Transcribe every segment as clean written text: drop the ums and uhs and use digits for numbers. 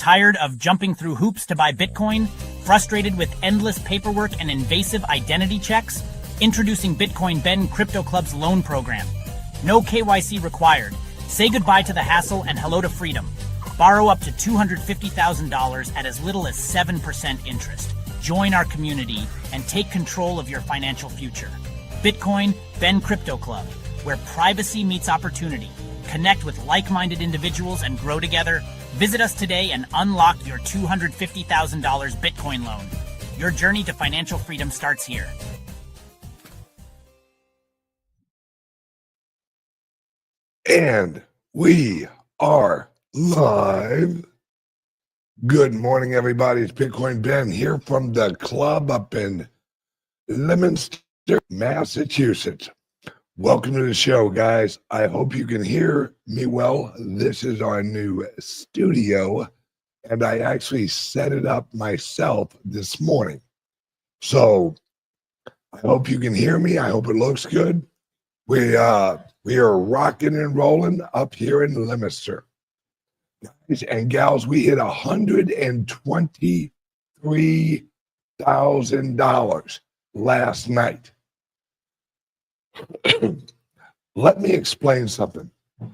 Tired of jumping through hoops to buy Bitcoin? Frustrated with endless paperwork and invasive identity checks? Introducing Bitcoin Ben Crypto Club's loan program. No KYC required. Say goodbye to the hassle and hello to freedom. Borrow up to $250,000 at as little as 7% interest. Join our community and take control of your financial future. Bitcoin Ben Crypto Club, where privacy meets opportunity. Connect with like-minded individuals and grow together. Visit us today and unlock your $250,000 Bitcoin loan. Your journey to financial freedom starts here. And we are live. Good morning, everybody. It's Bitcoin Ben here from the club up in Leominster, Massachusetts. Welcome to the show, guys. I hope you can hear me well. This is our new studio, and I actually set it up myself this morning. So I hope you can hear me. I hope it looks good. We are rocking and rolling up here in Leominster. Guys and gals, we hit $123,000 last night. Let me explain something. I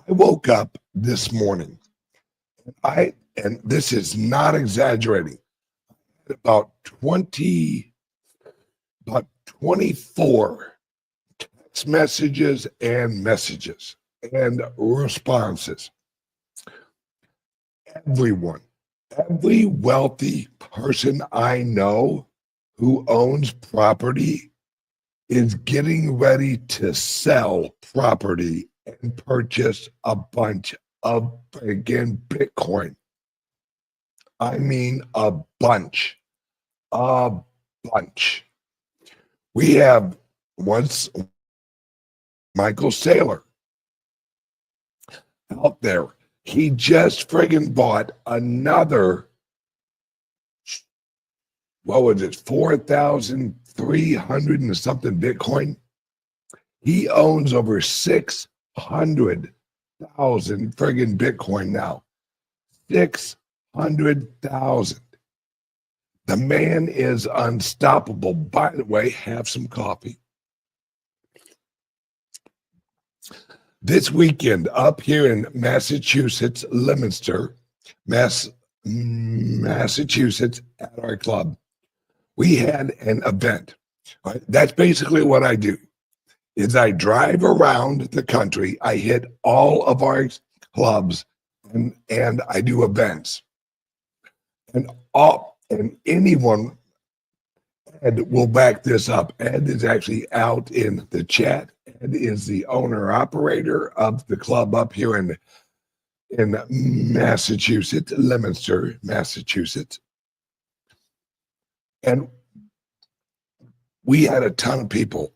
woke up this morning, and this is not exaggerating, about 24 text messages and responses. Every wealthy person I know who owns property is getting ready to sell property and purchase a bunch of, again, Bitcoin. I mean a bunch. We have once Michael Saylor out there. He just friggin' bought another, what was it, 4,300 and something Bitcoin. He owns over 600,000 friggin' Bitcoin now. 600,000. The man is unstoppable. By the way, have some coffee. This weekend up here in Massachusetts, Leominster, Massachusetts, at our club, we had an event. Right? That's basically what I do, is I drive around the country. I hit all of our clubs and I do events. And anyone, Ed will back this up. Ed is actually out in the chat. Ed is the owner-operator of the club up here in Massachusetts, Leominster, Massachusetts. And we had a ton of people.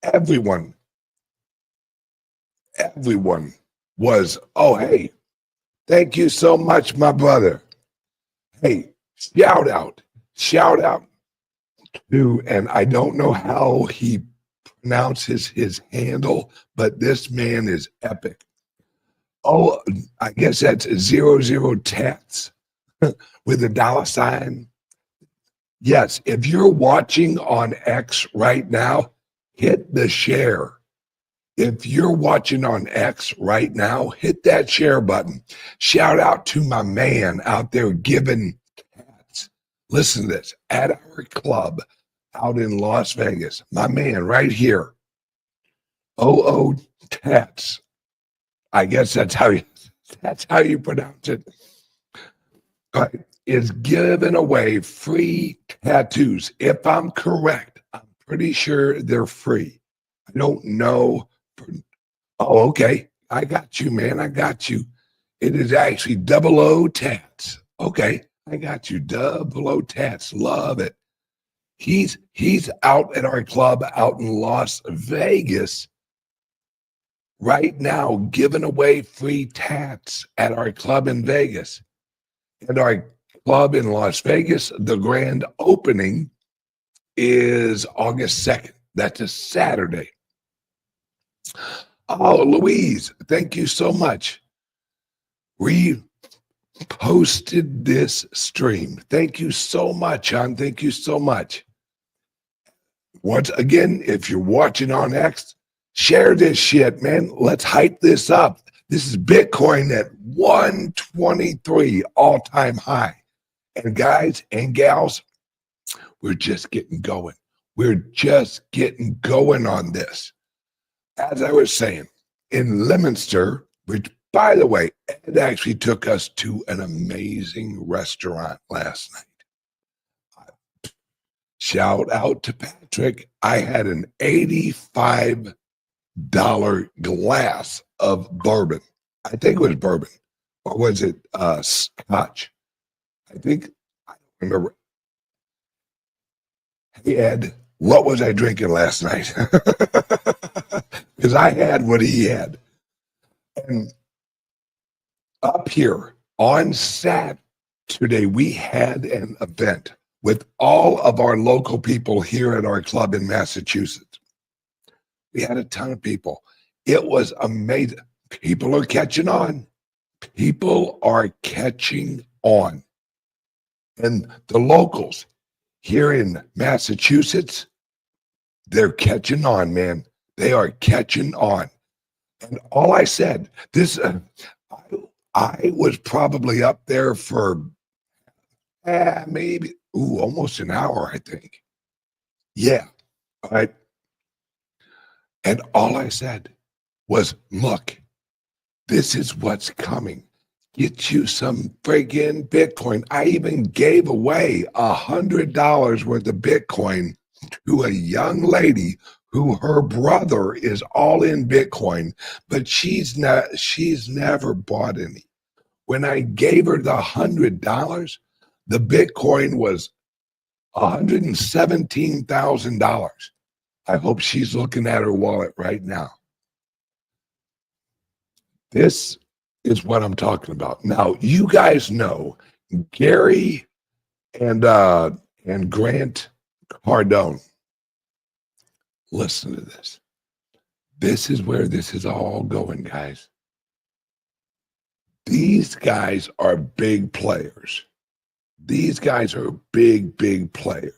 Everyone was, oh, hey, thank you so much, my brother. Hey, shout out to, and I don't know how he pronounces his handle, but this man is epic. Oh, I guess that's 00 tats with a $sign. Yes, if you're watching on X right now, hit the share. If you're watching on X right now, hit that share button. Shout out to my man out there giving cats. Listen to this, at our club out in Las Vegas, my man right here, OO Tats. I guess that's how you pronounce it. Right, is giving away free tattoos. If I'm correct, I'm pretty sure they're free. I don't know. Oh, okay. I got you, man. I got you. It is actually 00 tats. Okay, I got you. 00 tats. Love it. He's out at our club out in Las Vegas right now, giving away free tats at our club in Vegas. And our club in Las Vegas, the grand opening is August 2nd. That's a Saturday. Oh, Louise, thank you so much. reposted this stream. Thank you so much, hon. Thank you so much. Once again, if you're watching on X, share this shit, man. Let's hype this up. This is Bitcoin at 123 all-time high. And guys and gals, we're just getting going. We're just getting going on this. As I was saying, in Leominster, which, by the way, it actually took us to an amazing restaurant last night. Shout out to Patrick. I had an $85 glass of bourbon. I think it was bourbon. Or was it scotch? I don't remember. Hey, Ed, what was I drinking last night? Because I had what he had. And up here on Saturday, we had an event with all of our local people here at our club in Massachusetts. We had a ton of people. It was amazing. People are catching on. People are catching on. And the locals here in Massachusetts, they're catching on, man. They are catching on. And all I said, I was probably up there for maybe almost an hour, I think. Yeah. All right. And all I said was, look, this is what's coming. Get you some friggin' Bitcoin. I even gave away $100 worth of Bitcoin to a young lady who her brother is all in Bitcoin, but she's never bought any. When I gave her the $100, the Bitcoin was $117,000. I hope she's looking at her wallet right now. This is what I'm talking about. Now, you guys know Gary and Grant Cardone. Listen to this. This is where this is all going, guys. These guys are big players. These guys are big, big players.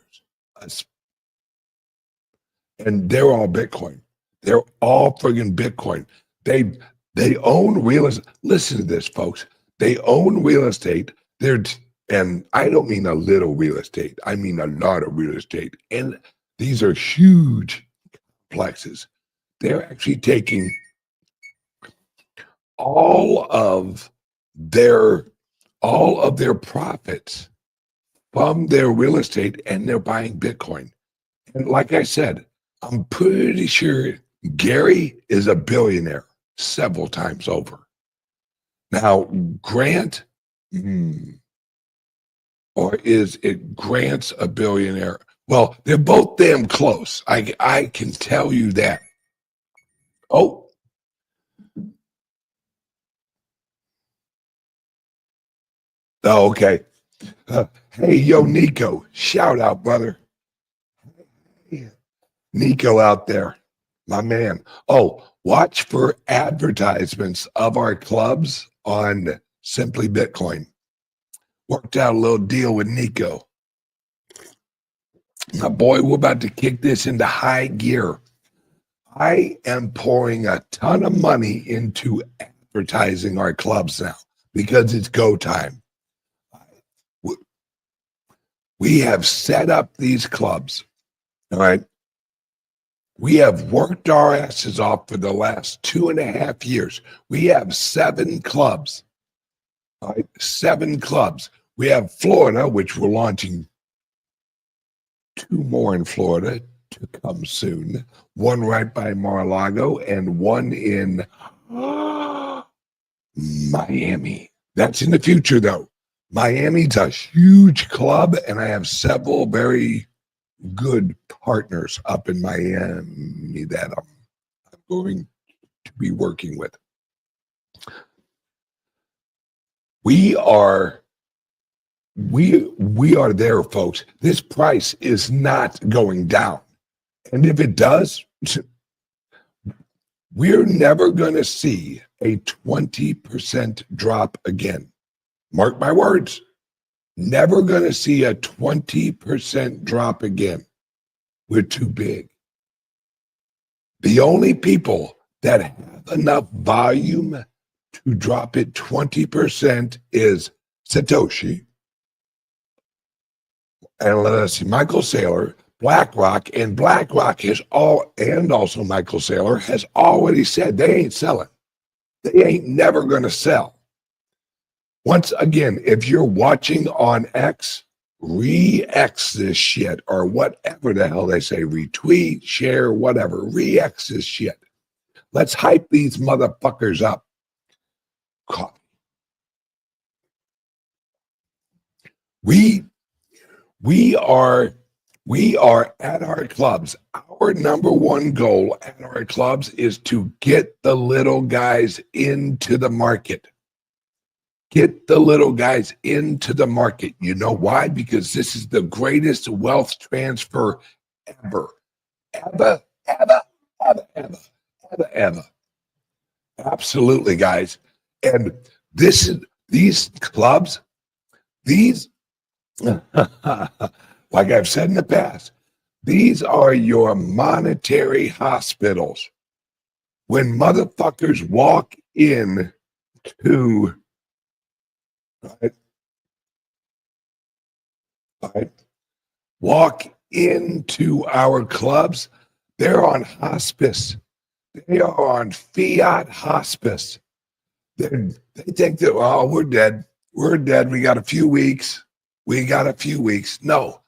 And they're all Bitcoin. They're all friggin' Bitcoin. They own real estate. Listen to this, folks. They own real estate. And I don't mean a little real estate. I mean a lot of real estate. And these are huge complexes. They're actually taking all of their profits from their real estate, and they're buying Bitcoin. And like I said, I'm pretty sure Gary is a billionaire several times over. Now, Grant, or is it Grant's a billionaire? Well, they're both damn close. I can tell you that. Oh. Oh, okay. Hey, yo, Nico, shout out, brother. Nico out there, my man. Oh, watch for advertisements of our clubs on Simply Bitcoin. Worked out a little deal with Nico. My boy, we're about to kick this into high gear. I am pouring a ton of money into advertising our clubs now because it's go time. We have set up these clubs, all right? We have worked our asses off for the last 2.5 years. We have 7 clubs, all right? 7 clubs. We have Florida, which we're launching 2 more in Florida to come soon. 1 right by Mar-a-Lago and 1 in Miami. That's in the future, though. Miami's a huge club, and I have several very good partners up in Miami that I'm going to be working with. We are there, folks. This price is not going down. And if it does, we're never going to see a 20% drop again. Mark my words. Never going to see a 20% drop again. We're too big. The only people that have enough volume to drop it 20% is Satoshi, and let's see, Michael Saylor, BlackRock, and BlackRock and also Michael Saylor has already said they ain't selling. They ain't never going to sell. Once again, if you're watching on X, re-X this shit, or whatever the hell they say, retweet, share, whatever, re-X this shit. Let's hype these motherfuckers up. Coffee. We are at our clubs. Our number one goal at our clubs is to get the little guys into the market. Get the little guys into the market. You know why? Because this is the greatest wealth transfer ever. Ever. Absolutely, guys. And these clubs, like I've said in the past, these are your monetary hospitals. When motherfuckers walk in to walk into our clubs, they're on hospice. They are on fiat hospice. They think that, oh, we're dead. We're dead. We got a few weeks. No,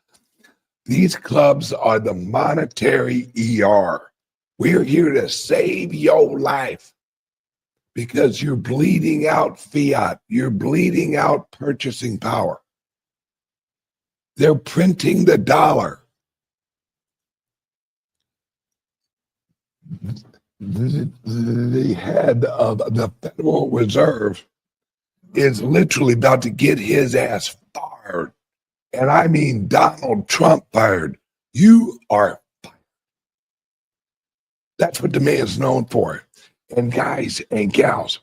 these clubs are the monetary ER. We're here to save your life because you're bleeding out fiat. You're bleeding out purchasing power. They're printing the dollar. The head of the Federal Reserve is literally about to get his ass fired. And I mean Donald Trump fired. You are fired. That's what the man's known for. And guys and gals,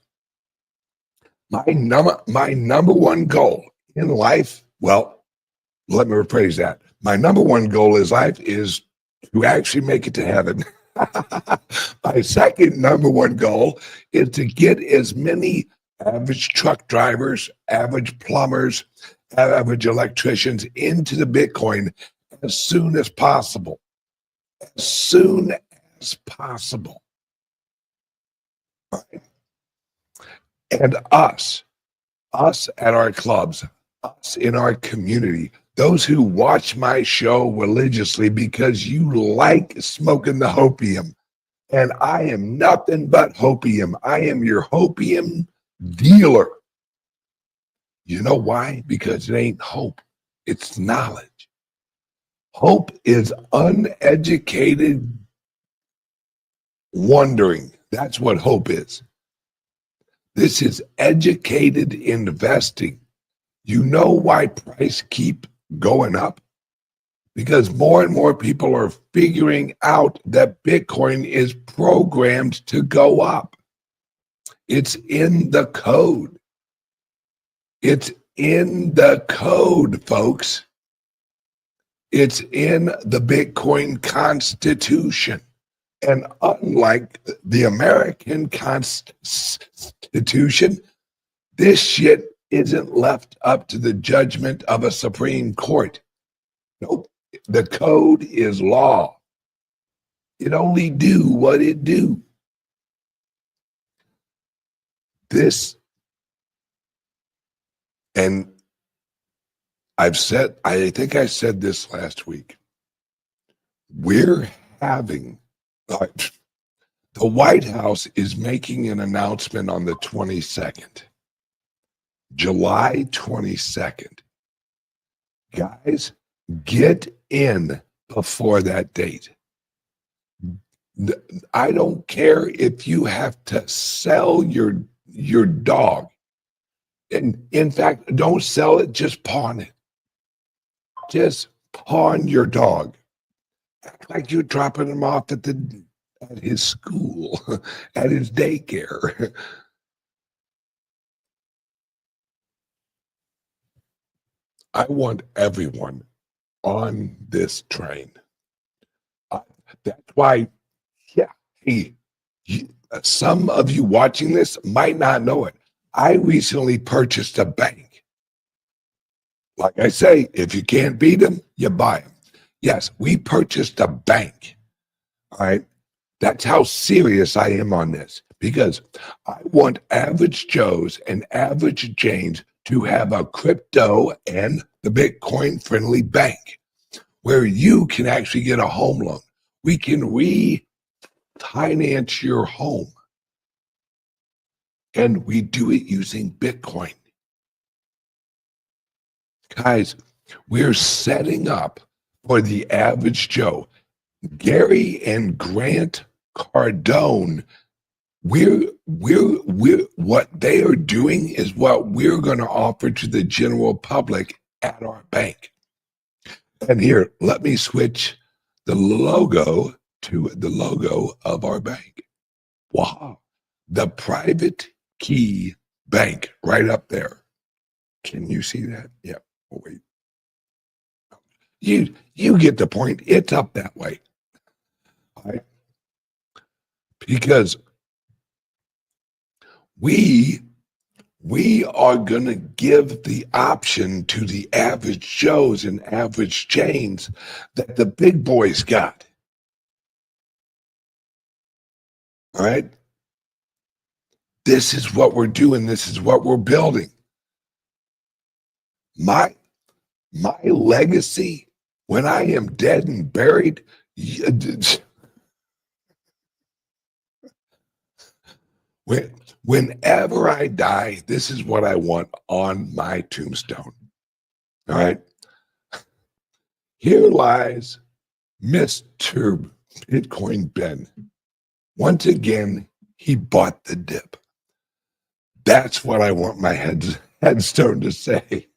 my number one goal in life, well, let me rephrase that. My number one goal in life is to actually make it to heaven. My second number one goal is to get as many average truck drivers, average plumbers, average electricians into the Bitcoin as soon as possible. As soon as possible. Right. And us at our clubs, us in our community, those who watch my show religiously because you like smoking the hopium. And I am nothing but hopium. I am your hopium dealer. You know why? Because it ain't hope. It's knowledge. Hope is uneducated wondering. That's what hope is. This is educated investing. You know why prices keep going up? Because more and more people are figuring out that Bitcoin is programmed to go up. It's in the code. It's in the code, folks. It's in the Bitcoin Constitution. And unlike the American Constitution, this shit isn't left up to the judgment of a Supreme Court. Nope. The code is law. It only do what it do. This, and I think I said this last week. We're having, the White House is making an announcement on the 22nd, July 22nd. Guys, get in before that date. I don't care if you have to sell your dog. And in fact, don't sell it, just pawn it. Just pawn your dog. Act like you're dropping him off at his school, at his daycare. I want everyone on this train. That's why, yeah, hey, some of you watching this might not know it. I recently purchased a bank. Like I say, if you can't beat them, you buy them. Yes, we purchased a bank. All right. That's how serious I am on this, because I want average Joes and average Janes to have a crypto and the Bitcoin friendly bank where you can actually get a home loan. We can refinance your home, and we do it using Bitcoin. Guys, we're setting up for the average Joe. Gary and Grant Cardone, we're what they are doing is what we're going to offer to the general public at our bank. And here, let me switch the logo to the logo of our bank. Wow, the private key bank right up there. Can you see that? Yep. Oh, wait. You get the point. It's up that way. All right. Because we are going to give the option to the average Joes and average Janes that the big boys got. All right. This is what we're doing. This is what we're building. My legacy, when I am dead and buried, whenever I die, this is what I want on my tombstone. All right. Here lies Mr. Bitcoin Ben. Once again, he bought the dip. That's what I want my headstone to say.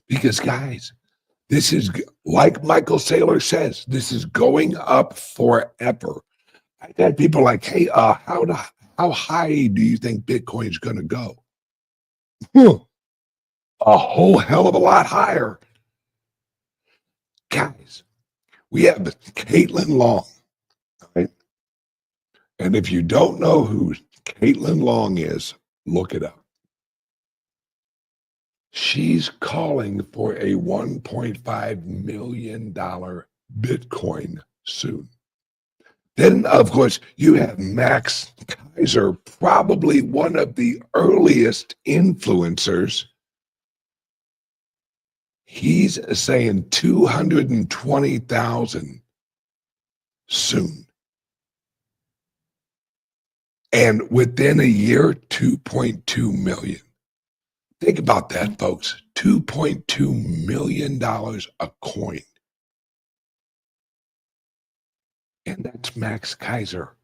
Because, guys, this is, like Michael Saylor says, this is going up forever. I've had people like, hey, how high do you think Bitcoin's going to go? A whole hell of a lot higher. Guys, we have Caitlin Long, right? And if you don't know who Caitlin Long is, look it up. She's calling for a $1.5 million Bitcoin soon. Then, of course, you have Max Kaiser, probably one of the earliest influencers. He's saying 220,000 soon. And within a year, 2.2 million. Think about that, folks. $2.2 million a coin. And that's Max Kaiser.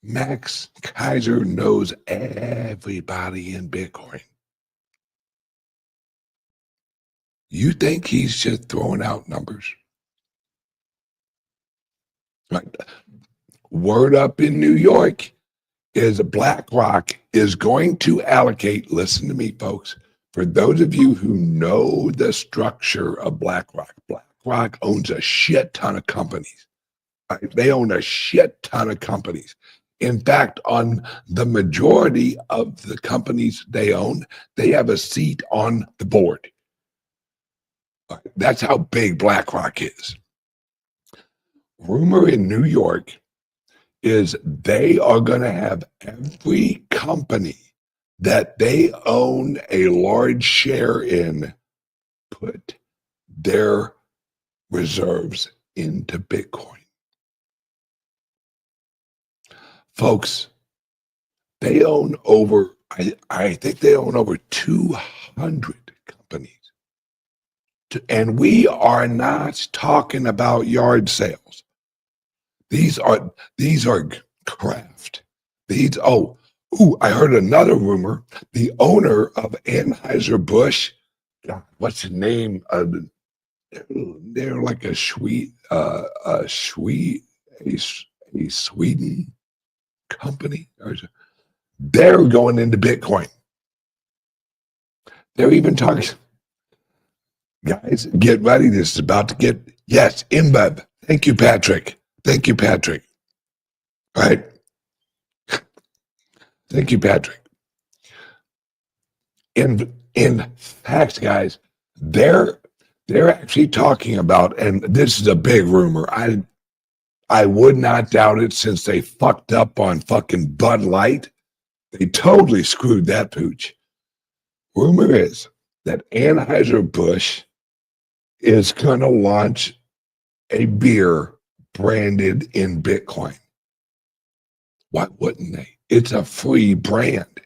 Max Kaiser knows everybody in Bitcoin. You think he's just throwing out numbers? Right. Word up in New York is BlackRock is going to allocate, listen to me, folks, for those of you who know the structure of BlackRock, BlackRock owns a shit ton of companies. Right? They own a shit ton of companies. In fact, on the majority of the companies they own, they have a seat on the board. Right? That's how big BlackRock is. Rumor in New York is they are going to have every company that they own a large share in put their reserves into Bitcoin. Folks, they own over, I think they own over 200 companies. And we are not talking about yard sales. These are craft. I heard another rumor. The owner of Anheuser-Busch, God, what's the name? They're like a Sweden company. They're going into Bitcoin. They're even talking. Guys, get ready. This is about to get, yes, InBev. Thank you, Patrick. Thank you, Patrick. All right. Thank you, Patrick. In fact, guys, they're actually talking about, and this is a big rumor. I would not doubt it since they fucked up on fucking Bud Light. They totally screwed that pooch. Rumor is that Anheuser-Busch is going to launch a beer branded in Bitcoin. Why wouldn't they? It's a free brand.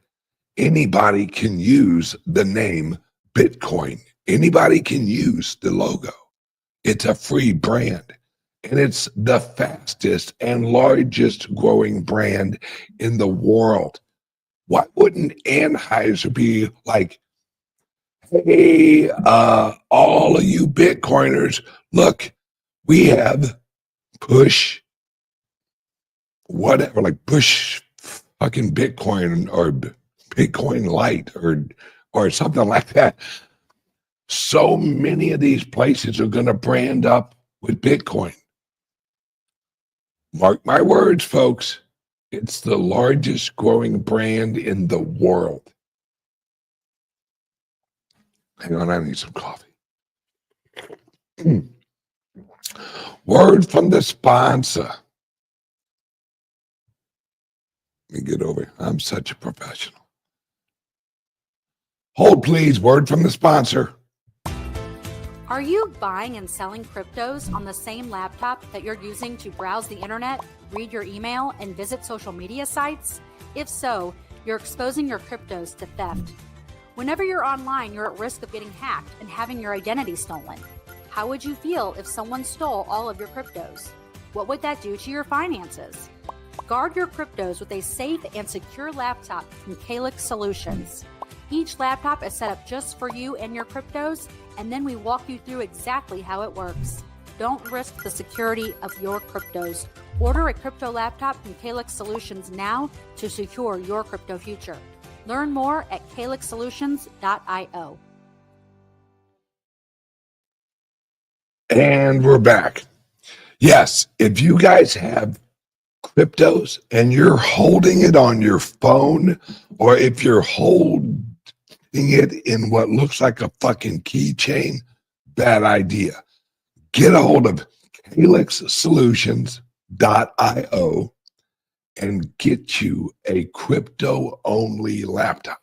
Anybody can use the name Bitcoin. Anybody can use the logo. It's a free brand. And it's the fastest and largest growing brand in the world. Why wouldn't Anheuser be like, hey, all of you Bitcoiners, look, we have push whatever, like push fucking Bitcoin or Bitcoin Light or something like that. So many of these places are going to brand up with Bitcoin. Mark my words, folks. It's the largest growing brand in the world. Hang on, I need some coffee. Word from the sponsor. Let me get over here. I'm such a professional. Hold, please. Word from the sponsor. Are you buying and selling cryptos on the same laptop that you're using to browse the internet, read your email, and visit social media sites? If so, you're exposing your cryptos to theft. Whenever you're online, you're at risk of getting hacked and having your identity stolen. How would you feel if someone stole all of your cryptos? What would that do to your finances? Guard your cryptos with a safe and secure laptop from CALIX Solutions. Each laptop is set up just for you and your cryptos, and then we walk you through exactly how it works. Don't risk the security of your cryptos. Order a crypto laptop from CALIX Solutions now to secure your crypto future. Learn more at calixsolutions.io. And we're back. Yes, if you guys have cryptos and you're holding it on your phone, or if you're holding it in what looks like a fucking keychain, bad idea. Get a hold of calixsolutions.io and get you a crypto-only laptop.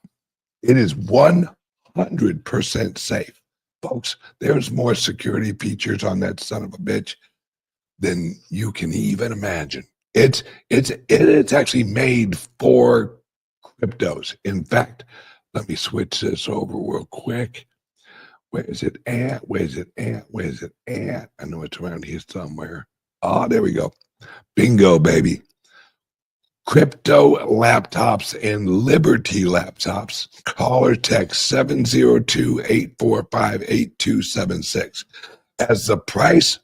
It is 100% safe. Folks, there's more security features on that son of a bitch than you can even imagine. It's actually made for cryptos. In fact, let me switch this over real quick. Where is it at? Where is it at? Where is it at? I know it's around here somewhere. Oh, there we go. Bingo, baby. Crypto laptops and Liberty laptops. Call or text 702-845-8276. As the price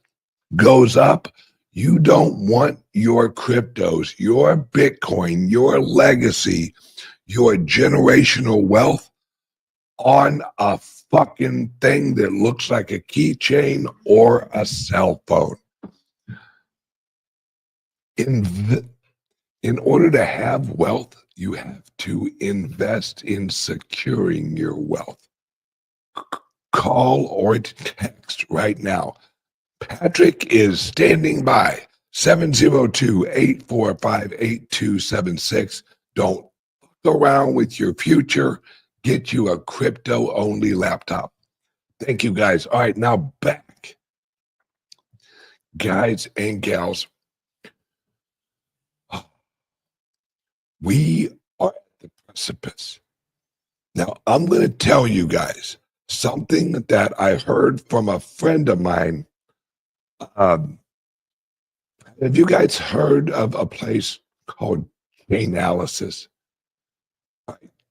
goes up, you don't want your cryptos, your Bitcoin, your legacy, your generational wealth on a fucking thing that looks like a keychain or a cell phone. In order to have wealth, you have to invest in securing your wealth. Call or text right now. Patrick is standing by. 702-845-8276. Don't fuck around with your future. Get you a crypto-only laptop. Thank you, guys. All right, now back. Guys and gals, we are at the precipice. Now, I'm going to tell you guys something that I heard from a friend of mine. Have you guys heard of a place called Chainalysis?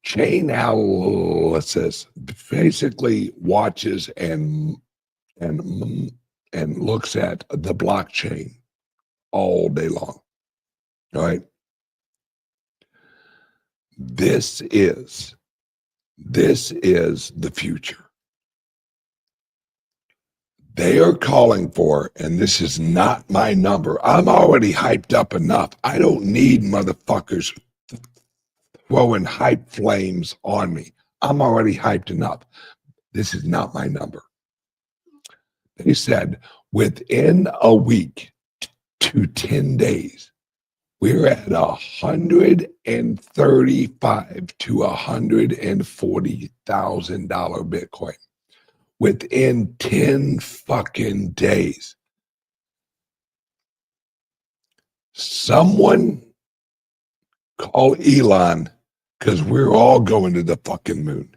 Chainalysis basically watches and looks at the blockchain all day long. All right. This is This is the future. They are calling for, and this is not my number. I'm already hyped up enough. I don't need motherfuckers throwing hype flames on me. I'm already hyped enough. This is not my number. They said within a week to 10 days, we're at $135,000 to $140,000 Bitcoin. Within 10 fucking days. Someone call Elon, because we're all going to the fucking moon.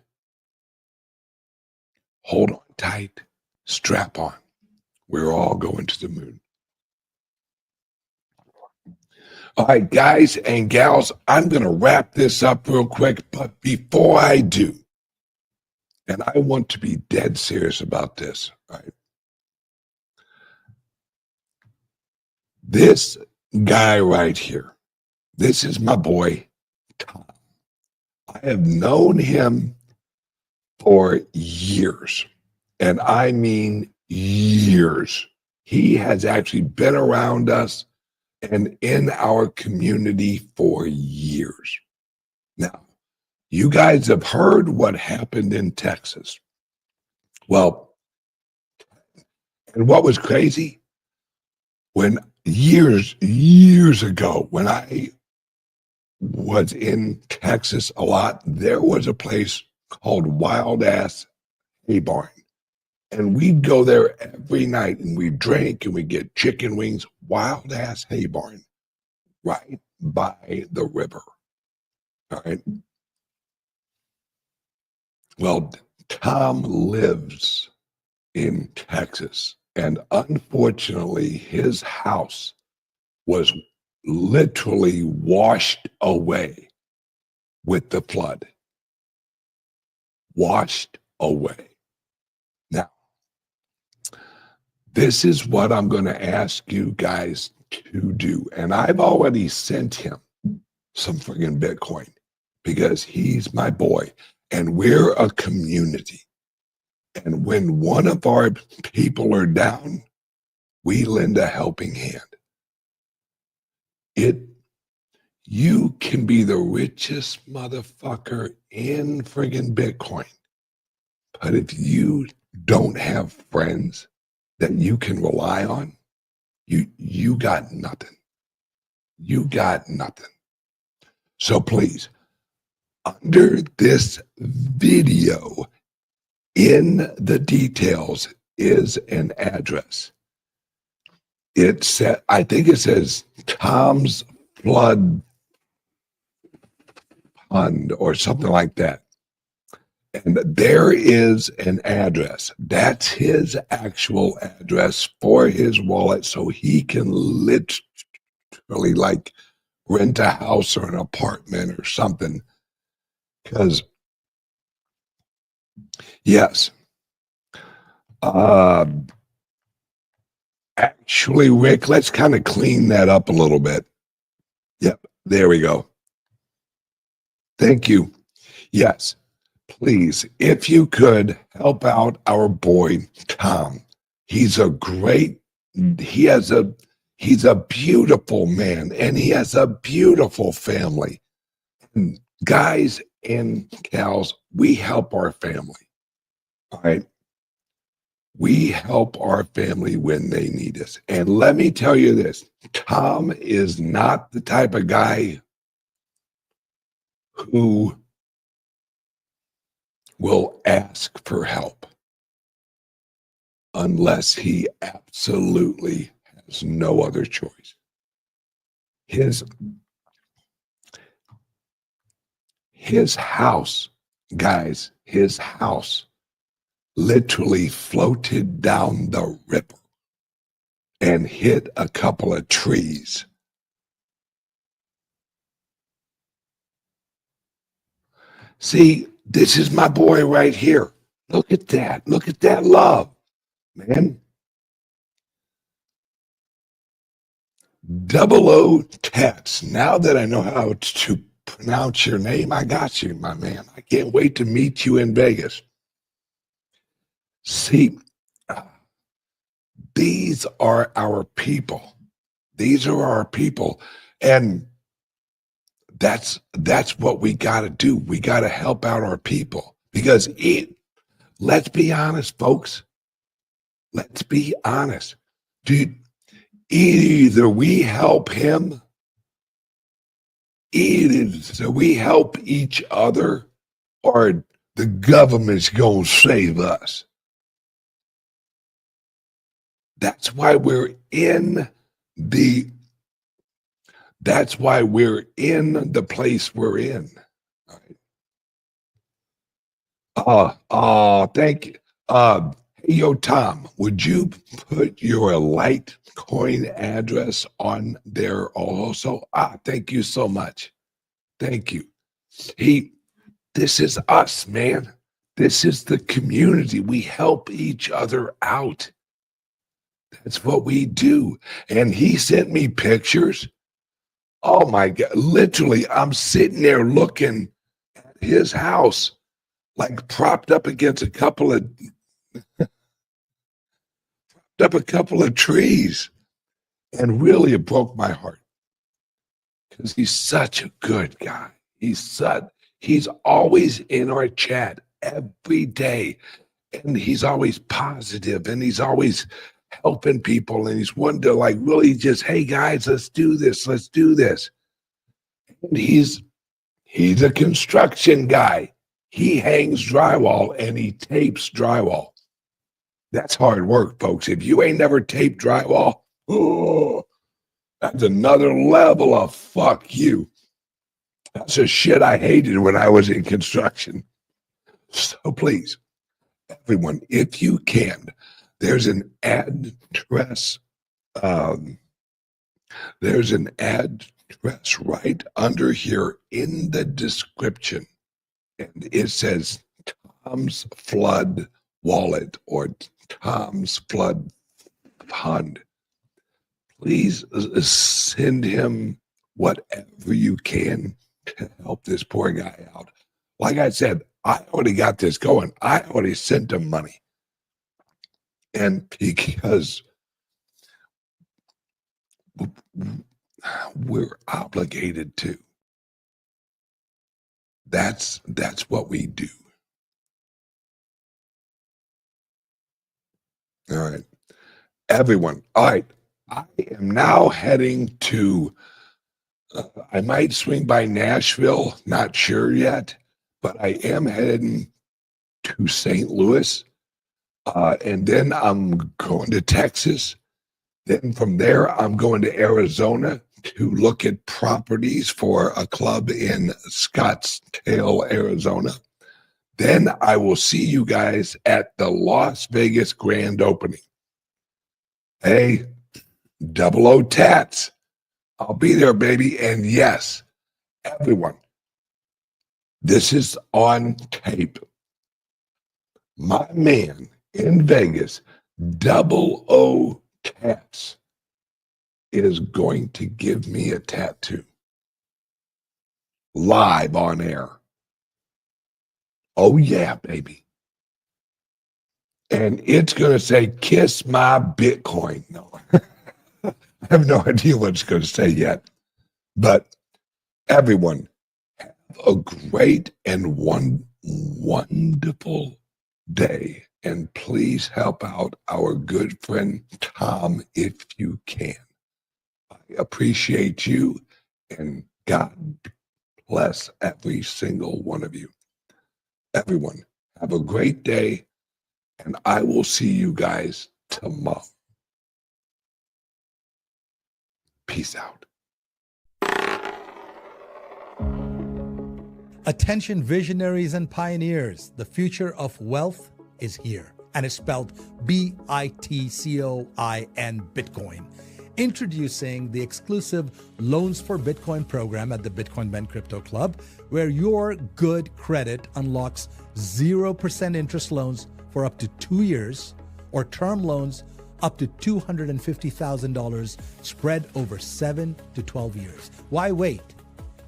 Hold on tight, strap on. We're all going to the moon. All right, guys and gals, I'm going to wrap this up real quick, but before I do, and I want to be dead serious about this, right? This guy right here, this is my boy, Tom. I have known him for years, and I mean years. He has actually been around us and in our community for years. Now, you guys have heard what happened in Texas. Well, and what was crazy, when years ago, when I was in Texas a lot, there was a place called Wild Ass Hay Barn. And we'd go there every night and we'd drink and we'd get chicken wings. Wild Ass Hay Barn, right by the river. All right. Well, Tom lives in Texas, and unfortunately, his house was literally washed away with the flood. Washed away. Now, this is what I'm going to ask you guys to do, and I've already sent him some friggin' Bitcoin because he's my boy. And we're a community. And when one of our people are down, we lend a helping hand. You can be the richest motherfucker in friggin' Bitcoin. But if you don't have friends that you can rely on, you got nothing. You got nothing. So please, under this video, in the details is an address. It said, I think it says Tom's Flood Fund or something like that. And there is an address. That's his actual address for his wallet, so he can literally like rent a house or an apartment or something. Because, yes, actually, Rick, let's kind of clean that up a little bit. Yep, there we go. Thank you. Yes, please, if you could help out our boy, Tom. He's a beautiful man, and he has a beautiful family. And guys and gals, we help our family. All right. We help our family when they need us. And let me tell you this, Tom is not the type of guy who will ask for help unless he absolutely has no other choice. His house, guys, his house literally floated down the river and hit a couple of trees. See, this is my boy right here. Look at that. Look at that love, man. 00 tats. Now that I know how to pronounce your name, I got you, my man. I can't wait to meet you in Vegas. See, these are our people. These are our people. And that's what we got to do. We got to help out our people because let's be honest, folks. Let's be honest. Dude, either we help him, either we help each other, or the government's going to save us. That's why we're in the place we're in. All right. Thank you. Hey, yo, Tom, would you put your Litecoin address on there also? Thank you so much. Thank you. This is us, man. This is the community. We help each other out. That's what we do. And he sent me pictures. Oh my God. Literally, I'm sitting there looking at his house, like propped up against a couple of trees. And really, it broke my heart. Because he's such a good guy. He's always in our chat every day. And he's always positive, and he's always helping people, and he's one to like really just, hey guys, let's do this. And he's a construction guy. He hangs drywall and he tapes drywall. That's hard work, folks. If you ain't never taped drywall, that's another level of fuck you. That's the shit I hated when I was in construction. So please, everyone, if you can, there's an address. There's an address right under here in the description, and it says Tom's Flood Wallet or Tom's Flood Fund. Please send him whatever you can to help this poor guy out. Like I said, I already got this going. I already sent him money. And because we're obligated to. That's what we do. All right. Everyone. All right. I am now heading to, I might swing by Nashville, not sure yet, but I am heading to St. Louis. And then I'm going to Texas. Then from there, I'm going to Arizona to look at properties for a club in Scottsdale, Arizona. Then I will see you guys at the Las Vegas grand opening. Hey, 00 Tats. I'll be there, baby. And yes, everyone, this is on tape. My man in Vegas, 00 Tats, is going to give me a tattoo live on air. Oh yeah, baby. And it's going to say, kiss my Bitcoin. No, I have no idea what it's going to say yet. But everyone, have a great and wonderful day. And please help out our good friend Tom if you can. I appreciate you, and God bless every single one of you. Everyone, have a great day, and I will see you guys tomorrow. Peace out. Attention visionaries and pioneers, the future of wealth is here, and it's spelled Bitcoin, Bitcoin. Introducing the exclusive Loans for Bitcoin program at the Bitcoin Ben Crypto Club, where your good credit unlocks 0% interest loans for up to 2 years, or term loans up to $250,000 spread over 7 to 12 years. Why wait?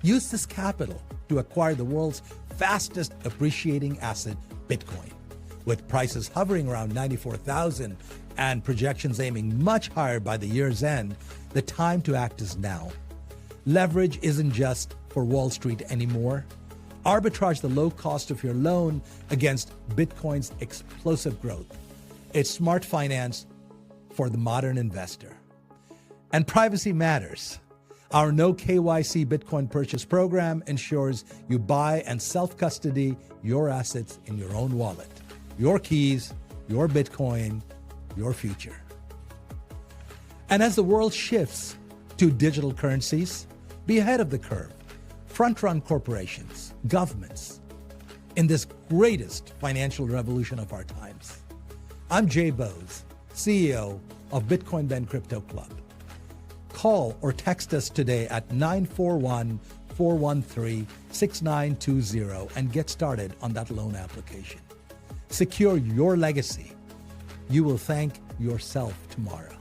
Use this capital to acquire the world's fastest appreciating asset, Bitcoin. With prices hovering around 94,000 and projections aiming much higher by the year's end, the time to act is now. Leverage isn't just for Wall Street anymore. Arbitrage the low cost of your loan against Bitcoin's explosive growth. It's smart finance for the modern investor. And privacy matters. Our no KYC Bitcoin purchase program ensures you buy and self-custody your assets in your own wallet. Your keys, your Bitcoin, your future. And as the world shifts to digital currencies, be ahead of the curve. Front-run corporations, governments, in this greatest financial revolution of our times. I'm Jay Bose, CEO of Bitcoin Ben Crypto Club. Call or text us today at 941-413-6920 and get started on that loan application. Secure your legacy. You will thank yourself tomorrow.